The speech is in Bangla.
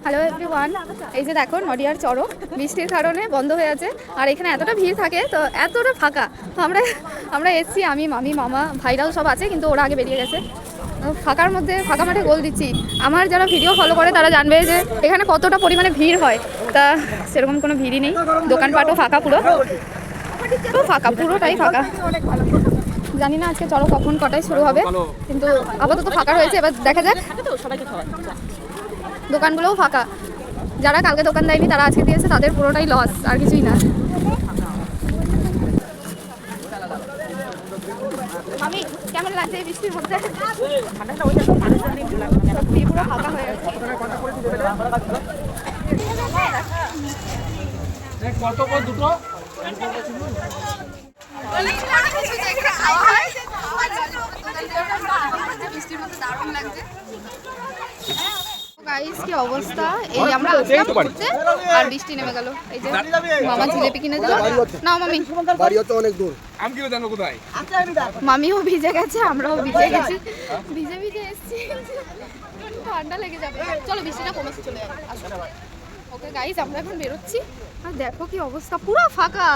হ্যালো এভরিওয়ান, এই যে দেখো নডিয়ার চড়ক বৃষ্টির কারণে বন্ধ হয়ে আছে। আর এখানে এতটা ভিড় থাকে, তো এতটা ফাঁকা। তো আমরা এসছি, আমি মামি মামা ভাইরাও সব আছে, কিন্তু ওরা আগে বেরিয়ে গেছে। ফাঁকার মধ্যে ফাঁকা মাঠে গোল দিচ্ছি। আমার যারা ভিডিও ফলো করে তারা জানবে যে এখানে কতটা পরিমাণে ভিড় হয়। তা সেরকম কোনো ভিড়ই নেই, দোকানপাটও ফাঁকা, পুরো ফাঁকা, পুরোটাই ফাঁকা। জানি না আজকে চলো কখন কটায় শুরু হবে, কিন্তু আপাতত ফাঁকা রয়েছে। এবার দেখা যাক। দোকানগুলোও ফাঁকা, যারা কালকে দোকান দেয়নি তারা আজকে দিয়েছে, তাদের পুরোটাই লস, আর কিছুই না। আমি কেমন লাগছে এই বৃষ্টির মধ্যে? সত্যি পুরো ফাঁকা হয়ে গেছে। দুটো বৃষ্টির মধ্যে দারুণ লাগছে। গাইস কি অবস্থা, এই আমরা আসলাম ঘুরতে আর বৃষ্টি নেমে গেল। এই যে মামা জিলেপি কিনে দিল। নাও মামি, বাড়ি তো অনেক দূর। আমি কি জানো কোথায়? মামিও ভিজে গেছে, আমরাও ভিজে গেছি, ভিজে ভিজে এসেছি, ঠান্ডা লেগে যাবে। চলো বৃষ্টিটা কমেছে, চলে যাবে। ওকে গাইস, আমরা এখন বেরোচ্ছি। আর দেখো কি অবস্থা, পুরো ফাঁকা।